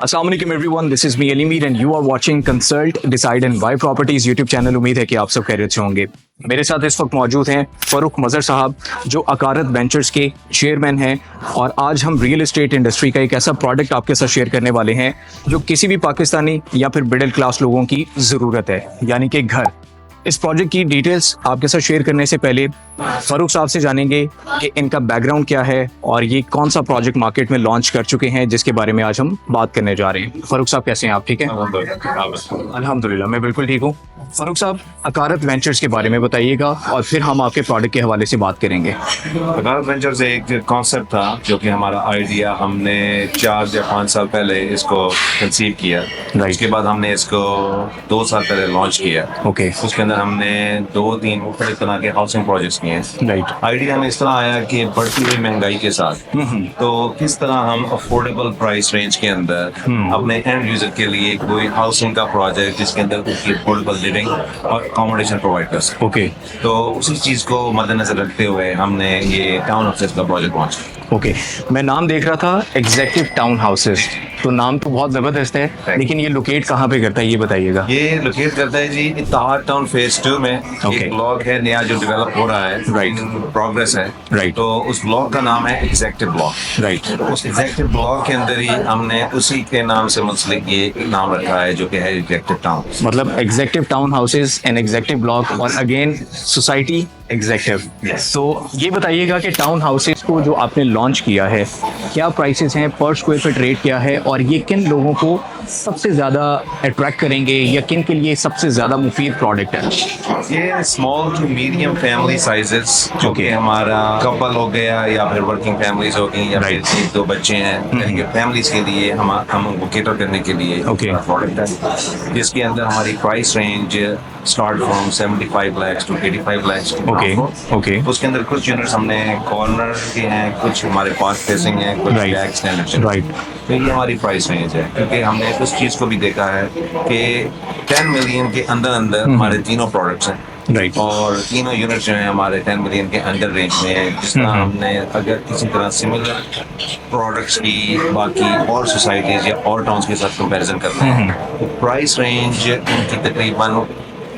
अस्सलाम वालेकुम everyone, this is me Ali Mir and you are watching consult decide and buy properties YouTube channel. उम्मीद है कि आप सब खैरियत से होंगे। मेरे साथ इस वक्त मौजूद हैं फ़ारूक मज़हर साहब, जो अकारत वेंचर्स के चेयरमैन हैं, और आज हम रियल एस्टेट इंडस्ट्री का एक ऐसा प्रोडक्ट आपके साथ शेयर करने वाले हैं जो किसी भी पाकिस्तानी या फिर मिडिल क्लास लोगों की ज़रूरत है, यानी कि घर। इस प्रोजेक्ट की डिटेल्स आपके साथ शेयर करने से पहले फ़ारूक साहब से जानेंगे कि इनका बैकग्राउंड क्या है और ये कौन सा प्रोजेक्ट मार्केट में लॉन्च कर चुके हैं, जिसके बारे में आज हम बात करने जा रहे हैं। फ़ारूक साहब कैसे हैं आप? ठीक है, अल्हम्दुलिल्लाह मैं बिल्कुल ठीक हूँ। फ़ारूक साहब, अकारत वेंचर्स के बारे में बताइएगा और फिर हम आपके प्रोडक्ट के हवाले से बात करेंगे। अकारत वेंचर्स एक कॉन्सेप्ट था जो कि हमारा आइडिया हमने 4 या 5 साल पहले इसको कंसीव किया। उसके बाद हमने इसको 2 साल पहले लॉन्च किया। ओके। उसके अंदर हमने 2-3 मुख्तलिफ तरह के हाउसिंग प्रोजेक्ट्स किए हैं। राइट। आइडिया हमें इस तरह आया कि बढ़ती हुई महंगाई के साथ तो किस तरह हम अफोर्डेबल प्राइस रेंज के अंदर अपने एंड यूजर के लिए कोई हाउसिंग का प्रोजेक्ट जिसके अंदर उसकी अफोर्डेबल लिविंग और अकोमोडेशन प्रोवाइड कर सके। ओके। तो उसी चीज को मद्देनजर रखते हुए हमने ये टाउन हाउसेस का प्रोजेक्ट लॉन्च किया। ओके, मैं नाम देख रहा था एग्जेक्टिव टाउन हाउसेस, तो नाम तो बहुत ज़बरदस्त है, लेकिन ये लोकेट कहाँ पे करता है ये बताइएगा। ये लोकेट करता है जी इत्तेहाद टाउन फेज 2 में। एक ब्लॉक है नया जो डेवलप हो रहा है, राइट, प्रोग्रेस है। राइट। तो उस ब्लॉक का नाम है एग्जेक्टिव ब्लॉक। राइट। उस एग्जेक्टिव ब्लॉक के अंदर ही हमने उसी के नाम से मुंसलिक ये नाम रखा है जो कि है एग्जेक्टिव टाउन। मतलब executive town houses and executive block और अगेन सोसाइटी एग्जेक्टिव। तो ये बताइएगा कि टाउन हाउसेस को जो आपने लॉन्च किया है, क्या प्राइसेस हैं, पर स्क्वायर फीट रेट क्या है, और ये किन लोगों को सबसे ज़्यादा अट्रैक्ट करेंगे या किन के लिए सबसे ज़्यादा मुफीद प्रोडक्ट है? ये small to medium family sizes, जो कि हमारा कपल हो गया या फिर वर्किंग फैमिलीज हो गई या फिर 1-2 बच्चे हैं, फैमिलीज के लिए हम उनको केटर करने के लिए प्रोडक्ट है, जिसके अंदर हमारी price range start from 75 lakhs to 85 lakhs। Okay. उसके अंदर कुछ यूनिट्स हमने कॉर्नर के हैं, कुछ हमारे पास फेसिंग हैं, कुछ बैक स्टैंडर्ड। राइट। तो ये हमारी प्राइस रेंज है, क्योंकि हमने उस चीज़ को भी देखा है कि 10 मिलियन के अंदर हमारे तीनों प्रोडक्ट्स हैं। राइट। और तीनों यूनिट जो हैं हमारे 10 मिलियन के अंडर रेंज में है। जिस तरह हमने अगर किसी तरह सिमिलर प्रोडक्ट्स की बाकी और सोसाइटीज या और टाउन्स के साथ कंपैरिजन करते हैं, तो प्राइस रेंज उनकी तकरीबन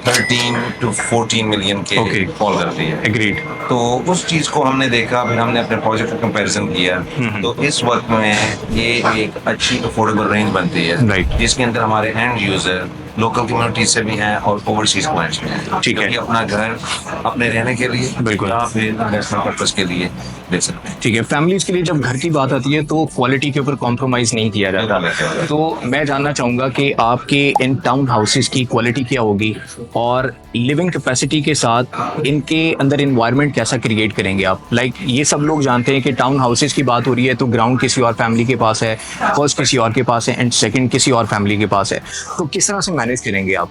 13 to 14 मिलियन के फॉल करती है। एग्रीड। तो उस चीज़ को हमने देखा, फिर हमने अपने प्रोजेक्ट का कंपैरिजन किया, तो इस वक्त में ये एक अच्छी अफोर्डेबल रेंज बनती है। राइट। जिसके अंदर हमारे एंड यूजर लोकल कम्युनिटी से भी हैं और ओवरसीज क्लाइंट्स भी हैं। ठीक है। अपना घर अपने रहने के लिए बिल्कुल या फिर इन्वेस्टमेंट पर्पस के लिए ले सकते हैं। ठीक है। फैमिलीज के लिए जब घर की बात आती है तो क्वालिटी के ऊपर कॉम्प्रोमाइज़ नहीं किया जाता, तो मैं जानना चाहूँगा कि आपके इन टाउन हाउसेस की क्वालिटी क्या होगी और लिविंग कैपेसिटी के साथ इनके अंदर इन्वायरमेंट कैसा क्रिएट करेंगे आप। लाइक ये सब लोग जानते हैं कि टाउन हाउसेस की बात हो रही है तो ग्राउंड किसी और फैमिली के पास है, फर्स्ट किसी और के पास है एंड सेकंड किसी और फैमिली के पास है, तो किस तरह से मैनेज करेंगे आप?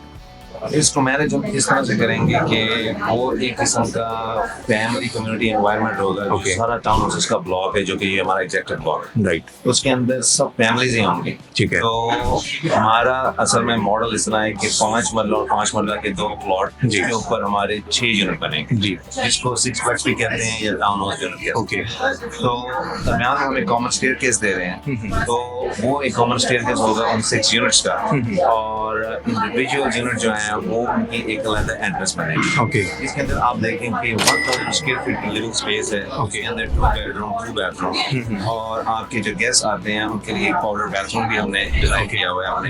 इसको मैनेज हम इस तरह से करेंगे कि वो एक किस्म का फैमिली कम्युनिटी एनवायरनमेंट होगा। जो सारा टाउन हाउसेस का ब्लॉक है, जो कि ये हमारा एग्जेक्टिव ब्लॉक, राइट, उसके अंदर सब फैमिलीज ही होंगी। ठीक है। तो हमारा असल में मॉडल इस तरह है कि 5 मरला और 5 मरला के 2 प्लॉट के ऊपर हमारे 6 यूनिट बनेंगे, जी, जिसको 6 फ्लैट्स भी कहते हैं या टाउन हाउस यूनिट कहते हैं। तो दरमियान में हम एक कॉमन स्टेयरकेस दे रहे हैं, तो वो एक कॉमन स्टेयरकेस होगा उन 6 यूनिट्स का, और इंडिविजुअल यूनिट जो है वो उनकी एक अलग एड्रेस बनेगी। ओके। इसके अंदर आप देखें कि 1000 स्क्वायर फीट की लिविंग स्पेस है। उसके अंदर 2 बेडरूम 2 बाथरूम, और आपके जो गेस्ट आते हैं उनके लिए एक पाउडर बाथरूम भी हमने डिजाइन किया हुआ है अपने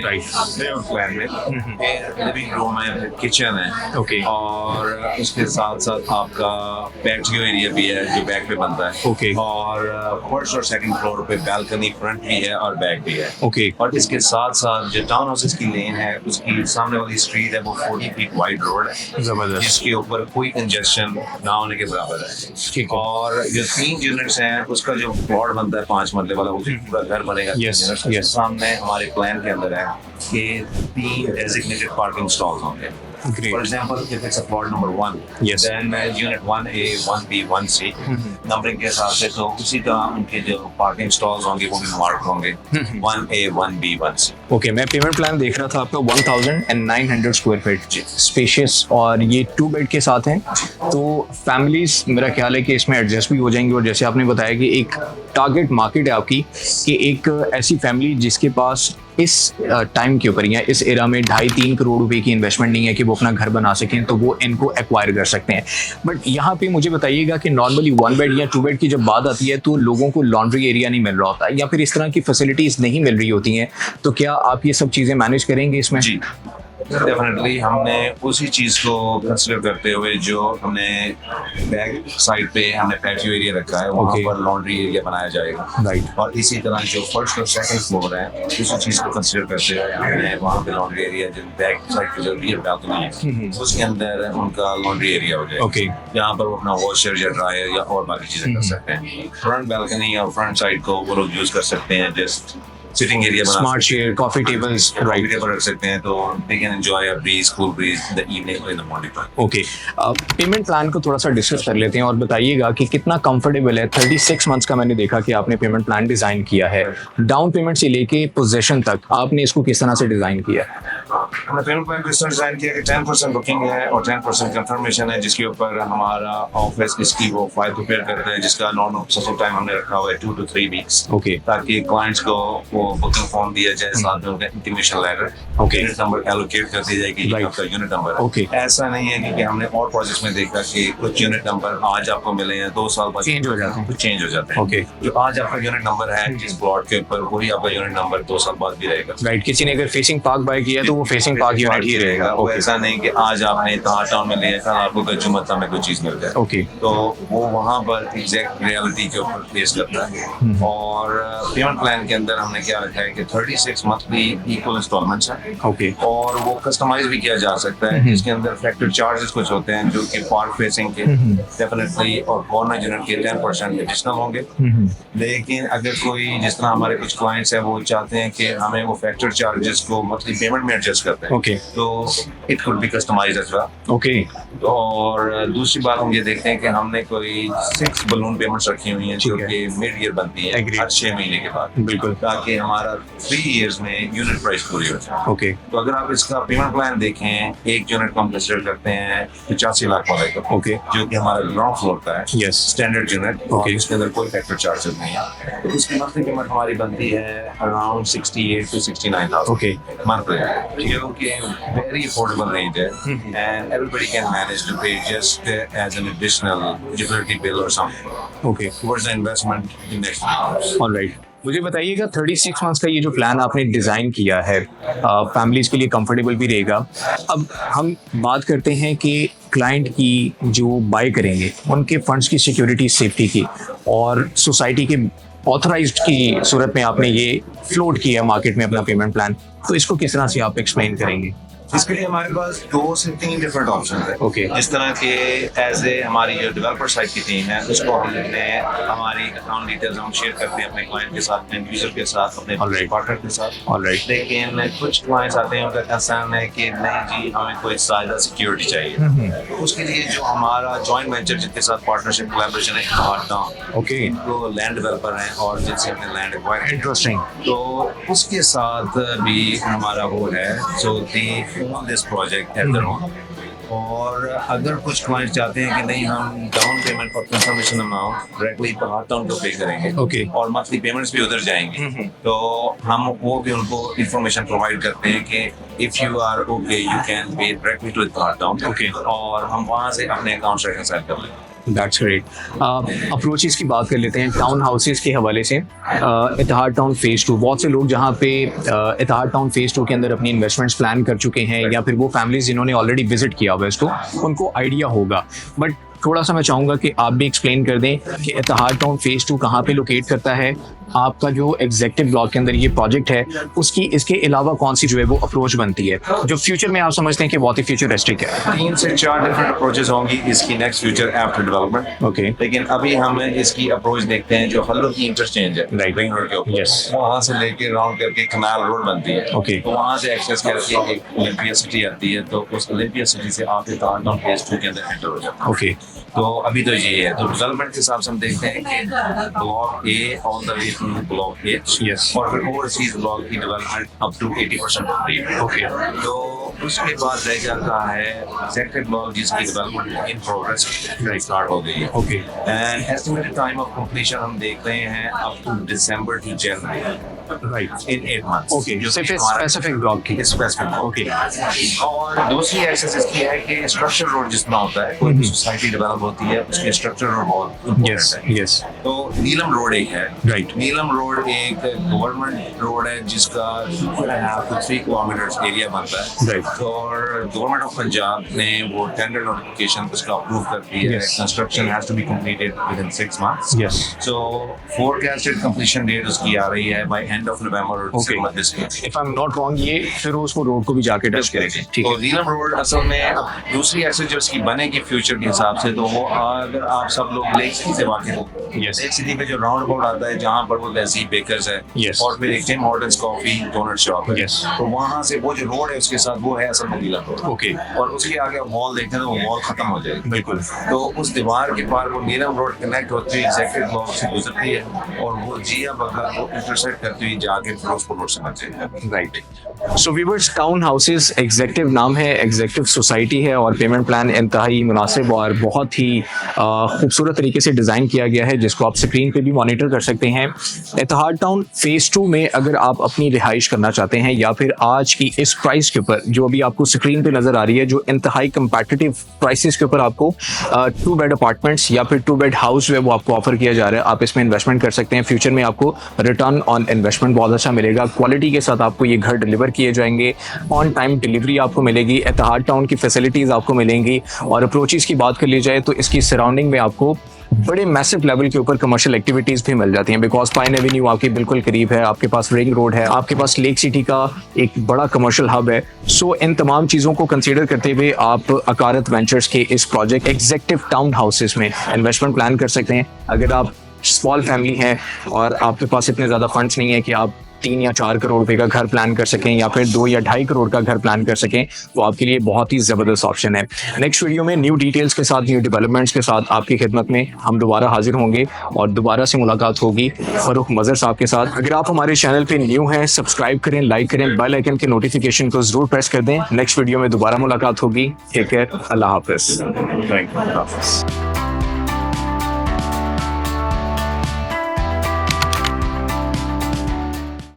प्लान में। लिविंग रूम है, किचन है, ओके, और उसके साथ साथ आपका पैटियो एरिया भी है जो बैक पे बनता है। ओके। और फर्स्ट और सेकंड फ्लोर पे बालकनी फ्रंट भी है और बैक भी है। ओके। और इसके साथ साथ जो टाउन हाउसेस की लेन है उसकी सामने वाली स्ट्रीट है वो 40 फीट वाइड रोड है, जबरदस्त, जिसके ऊपर कोई कंजेशन ना होने के बराबर है। ठीक। और जो 3 यूनिट्स हैं उसका जो प्लॉट बनता है 5 मरले वाला, वो पूरा घर बनेगा। यस। सामने हमारे प्लान के अंदर है कि 3 डेजिग्नेटेड पार्किंग स्टॉल्स होंगे। Great. For example, if it's a plot number 1, yes, then unit 1A, 1B, 1C, numbering के हिसाब से तो उसी तरह उनके जो पार्किंग स्टॉल्स होंगे वो भी मार्क होंगे 1A, 1B, 1C। ओके, मैं पेमेंट प्लान देख रहा था आपका 1900 स्क्वायर फीट स्पेशियस, और ये 2 बेड के साथ हैं, तो फैमिलीज मेरा ख्याल है कि इसमें एडजस्ट भी हो जाएंगी। और जैसे आपने बताया कि एक टारगेट मार्केट है आपकी, कि एक ऐसी फैमिली जिसके पास इस टाइम के ऊपर या इस एरा में 2.5-3 करोड़ रुपए की इन्वेस्टमेंट नहीं है कि वो अपना घर बना सकें, तो वो इनको एक्वायर कर सकते हैं। बट यहाँ पे मुझे बताइएगा कि नॉर्मली 1 बेड या 2 बेड की जब बात आती है तो लोगों को लॉन्ड्री एरिया नहीं मिल रहा होता या फिर इस तरह की फैसिलिटीज़ नहीं मिल रही होती हैं, तो क्या आप ये सब चीज़ें मैनेज करेंगे इसमें? जी डेफिनेटली हमने उसी चीज़ को कंसिडर करते हुए जो हमने बैक साइड पे हमने पैटियो एरिया रखा है, वहाँ Okay. पर लॉन्ड्री एरिया बनाया जाएगा। राइट। और इसी तरह जो फर्स्ट और सेकंड फ्लोर है उसी चीज़ को कंसिडर करते हुए हमने वहाँ पे लॉन्ड्री एरिया जो बैक साइड पे जो रियर बालकनी है उसके अंदर उनका लॉन्ड्री एरिया हो जाएगा। ओके। जहाँ पर वो अपना वॉशर या ड्रायर या और बाकी चीज़ें कर सकते हैं। फ्रंट बालकनी और फ्रंट साइड को वो लोग यूज़ कर सकते हैं, जस्ट सिटिंग एरिया बना smart chair, coffee tables, right. Table रख सकते हैं, तो they can enjoy a breeze, cool breeze in the evening और in the morning. Okay, payment plan को थोड़ा सा डिस्कस कर लेते हैं और बताइएगा कि कितना कंफर्टेबल है। 36 मंथ्स का मैंने देखा कि आपने पेमेंट प्लान डिज़ाइन किया है, डाउन पेमेंट से लेके पोजेशन तक आपने इसको किस तरह से डिज़ाइन किया है? हमने पेमेंट प्लान को इस तरह डिजाइन किया कि 10% बुकिंग है और 10% कंफर्मेशन है, जिसके ऊपर हमारा ऑफिस इसकी वो फाइल प्रिपेयर करता है, जिसका नॉर्मल प्रोसेसिंग टाइम हमने रखा हुआ है 2 to 3 वीक्स। ओके। ताकि क्लाइंट्स को वो बुकिंग फॉर्म दिया जाए, साथ में उनका intimation letter, okay. Unit number allocate कर दी जाएगी, Right. आपका यूनिट नंबर। ओके। ऐसा नहीं है कि हमने और प्रोजेक्ट्स में देखा कि कुछ यूनिट नंबर आज आपको मिले हैं 2 साल बाद Change हो जाते हैं। कुछ चेंज हो जाते हैं। ओके। जो आज आपका यूनिट नंबर है जिस प्लॉट के ऊपर, वही आपका यूनिट नंबर 2 साल बाद भी रहेगा। राइट, किसी ने अगर फेसिंग पार्क बाय किया तो वो फेसिंग पार्क यूनिट ही रहेगा। वो ओके। ऐसा नहीं कि आज आपने तहार टाउन में लिया था, आपको गज्जुमता में कोई चीज मिल जाए। ओके। तो वो वहाँ पर एग्जैक्ट रियलिटी के ऊपर बेस करता है। और पेमेंट प्लान के अंदर हमने क्या रखा है कि 36 मंथली इक्वल इंस्टॉलमेंट्स हैं। ओके। और वो कस्टमाइज भी किया जा सकता है, जिसके अंदर फैक्टर चार्जेस कुछ होते हैं जो कि पार्क फेसिंग के डेफिनेटली और कॉर्नर यूनिट के 10% एडिशनल होंगे। लेकिन अगर कोई, जिस तरह हमारे कुछ क्लाइंट्स हैं, वो चाहते हैं कि हमें वो फैक्टर चार्जेस को मंथली पेमेंट में एडजस्ट करते हैं, ओके। तो it could be customised as well. Okay. और दूसरी बात हम ये देखते हैं कि हमने कोई 6 बलून पेमेंट्स रखी हुई हैं जो ठीक है। कि मिड ईयर बनती है Agreed. हर 6 महीने के बाद, बिल्कुल। ताकि हमारा 3 इयर्स में यूनिट प्राइस पूरी हो जाए। ओके। तो अगर आप इसका पेमेंट प्लान देखें, एक यूनिट को हम कंसिडर करते हैं 85 लाख वाले का, ओके। जो कि हमारा ग्राउंड फ्लोर का है, यस। स्टैंडर्ड यूनिट, और Okay. इसके अंदर कोई फैक्टर चार्जेस नहीं है। तो इसकी मंथली पेमेंट हमारी बनती है अराउंड 68 to 69,000 Okay. मंथली, जो कि वेरी अफोर्डेबल रेंज है, and everybody can manage to pay just as an additional utility bill और something okay. Towards the investment in next year. Alright, मुझे बताइएगा 36 मंथ्स का ये जो प्लान आपने डिज़ाइन किया है फैमिलीज के लिए कंफर्टेबल भी रहेगा। अब हम बात करते हैं कि क्लाइंट की जो बाय करेंगे उनके फंड्स की सिक्योरिटी, सेफ्टी की, और सोसाइटी के ऑथराइज्ड की सूरत में आपने ये फ्लोट किया मार्केट में अपना पेमेंट प्लान, तो इसको किस तरह से आप एक्सप्लेन करेंगे? इसके लिए हमारे पास 2 से 3 डिफरेंट ऑप्शन है। Okay. इस तरह के एज ए हमारी जो डेवलपर साइड की टीम है, उसको हमने हमारी अकाउंट डिटेल्स हम शेयर करते हैं अपने क्लाइंट के साथ, एंड यूजर के साथ, अपने Alright. पार्टनर के साथ। ऑलराइट। लेकिन कुछ क्लाइंट्स आते हैं, उनका कंसर्न है कि नहीं जी, हमें कोई ज़्यादा सिक्योरिटी चाहिए। तो उसके लिए जो हमारा जॉइंट वेंचर जिनके साथ पार्टनरशिप कोलैबोरेशन है, हार्टडाउन, ओके। तो लैंड डेवलपर हैं और जिनसे हमने लैंड एक्वायर, इंटरेस्टिंग। तो उसके साथ भी हमारा वो है, so they own this project at their own. और अगर कुछ क्लाइंट चाहते हैं कि नहीं, हम डाउन पेमेंट और कंफर्मेशन अमाउंट डायरेक्टली हार्टडाउन को पे करेंगे, Okay. और मंथली पेमेंट्स भी उधर जाएंगी, तो हम वो भी उनको इंफॉर्मेशन प्रोवाइड करते हैं कि if you are okay you can pay directly to हार्टडाउन, Okay. और हम वहाँ से अपने अकाउंट रेकनसाइल कर लेंगे। That's great. अप्रोचेस की बात कर लेते हैं टाउन हाउसेस के हवाले से। इतिहाद टाउन फेज़ 2, बहुत से लोग जहाँ पे इतिहाद टाउन फेज़ 2 के अंदर अपनी इन्वेस्टमेंट्स प्लान कर चुके हैं, या फिर वो फैमिलीज जिन्होंने ऑलरेडी विजिट किया हुआ है इसको, उनको आइडिया होगा। बट थोड़ा सा मैं चाहूँगा कि आप भी एक्सप्लेन कर दें कि इतिहाद टाउन फेज़ 2 कहाँ पे लोकेट करता है, आपका जो एग्जेक्टिव ब्लॉक के अंदर ये प्रोजेक्ट है उसकी इसके अलावा कौन सी जो है वो अप्रोच बनती है जो फ्यूचर में आप समझते हैं कि बहुत ही फ्यूचरिस्टिक है? 3 से 4 डिफरेंट अप्रोचेस होंगी इसकी next future after development. Okay. लेकिन अभी हम इसकी अप्रोच देखते हैं जो हल्लो की इंटरचेंज है, Right. रिंग रोड के ऊपर, Yes. वहाँ से लेके राउंड करके कनाल रोड बनती है। Okay. तो वहाँ से एक्सेस करके एक ओलंपिया सिटी आती है, तो उस ओलंपिया सिटी से आप इतिहाद टाउन फेज 2 के अंदर एंटर हो जाते हैं। ओके। तो अभी तो ये है, तो डेवलपमेंट के हिसाब से हम देखते हैं कि block A on the way to block H, Yes. और फिर ओवरसीज ब्लॉक की development up to 80% complete. Okay तो उसके बाद रह जाता है सेक्टर ब्लॉक जिसकी डेवलपमेंट इन प्रोग्रेस स्टार्ट हो गई है। Okay and estimated time of completion हम देख रहे हैं up to December to January right in 8 months। Okay सिर्फ स्पेसिफिक ब्लॉक की स्पेसिफिक ओके और दूसरी एक्सेस इसकी है कि स्ट्रक्चर रोड जितना होता है, कोई भी सोसाइटी डेवलप होती है उसके स्ट्रक्चर रोड बहुत यस इम्पोर्टेंट है। यस तो नीलम रोड एक है, राइट नीलम रोड एक गवर्नमेंट रोड है जिसका 2.5 to 3 किलोमीटर एरिया बनता है। राइट और गवर्नमेंट ऑफ पंजाब ने वो टेंडर नोटिफिकेशन उसका अप्रूव कर दिया है। Yes. Construction has to be completed within 6 months। Yes so forecasted completion date उसकी आ रही है बाय एंड ऑफ नवंबर और Okay. December this year. If I am not wrong ये फिरोजपुर रोड को भी जाके टच करेंगे ठीक तो है नीलम रोड असल में अब दूसरी एक्सेस जब इसकी बनेगी फ्यूचर के हिसाब से, तो वो अगर आप सब लोग लेक सिटी से वाकिफ हो, Yes. लेक सिटी में जो राउंड अबाउट आता है जहाँ पर वो तहसीब बेकर्स है, Yes. और फिर एक Tim Hortons coffee donut shop है, Yes. तो वहाँ से वो जो रोड है उसके साथ वो है असल में नीलम रोड। ओके और उसके आगे आप मॉल देखते हैं तो वो मॉल खत्म हो जाएगी। बिल्कुल तो उस दीवार के पार वो नीलम रोड कनेक्ट होती हुई एग्जेक्टिव ब्लॉक से गुजरती है और वो जिया बगल वो इंटरसेक्ट करती हुई जाके फिरोजपुर रोड से बच जाएगी। Right so weavers town houses executive नाम है, एग्जेक्टिव सोसाइटी है और पेमेंट प्लान इंतहाई मुनासिब और बहुत ही खूबसूरत तरीके से डिज़ाइन किया गया है जिसको आप स्क्रीन पे भी मॉनिटर कर सकते हैं। इत्तेहाद टाउन फेज़ 2 में अगर आप अपनी रिहाइश करना चाहते हैं या फिर आज की इस प्राइस के ऊपर जो अभी आपको स्क्रीन पे नज़र आ रही है, जो इंतहाई कंपेटिटिव प्राइसेस के ऊपर आपको 2 बेड अपार्टमेंट्स या फिर 2 बेड हाउस जो है वो आपको ऑफर किया जा रहा है, आप इसमें इन्वेस्टमेंट कर सकते हैं। फ्यूचर में आपको रिटर्न ऑन इन्वेस्टमेंट बहुत अच्छा मिलेगा, क्वालिटी के साथ आपको ये घर डिलीवर किए जाएंगे, ऑन टाइम डिलीवरी आपको मिलेगी, इत्तेहाद टाउन की फैसिलिटीज़ आपको मिलेंगी। और अप्रोचेस की बात कर ली जाए तो इसकी सराउंडिंग में आपको बड़े मैसिव लेवल के ऊपर कमर्शियल एक्टिविटीज़ भी मिल जाती हैं, बिकॉज पाइन एवेन्यू आपके बिल्कुल करीब है, आपके पास रिंग रोड है, आपके पास लेक सिटी का एक बड़ा कमर्शियल हब है। सो इन तमाम चीज़ों को कंसीडर करते हुए आप अकारत वेंचर्स के इस प्रोजेक्ट एग्जेक्टिव टाउन हाउसेस में इन्वेस्टमेंट प्लान कर सकते हैं। अगर आप स्मॉल फैमिली हैं और आपके पास इतने ज़्यादा फंड्स नहीं है कि आप 3 या 4 करोड़ रुपए का घर प्लान कर सकें या फिर 2 या 2.5 करोड़ का घर प्लान कर सकें, तो आपके लिए बहुत ही ज़बरदस्त ऑप्शन है। नेक्स्ट वीडियो में न्यू डिटेल्स के साथ, न्यू डेवलपमेंट्स के साथ आपकी खिदमत में हम दोबारा हाजिर होंगे और दोबारा से मुलाकात होगी फरूख मज़र साहब के साथ। अगर आप हमारे चैनल पे न्यू हैं, सब्सक्राइब करें, लाइक करें, बेल आइकन के नोटिफिकेशन को ज़रूर प्रेस कर दें। नेक्स्ट वीडियो में दोबारा मुलाकात होगी। टेक केयर, अल्लाह हाफ़िज़।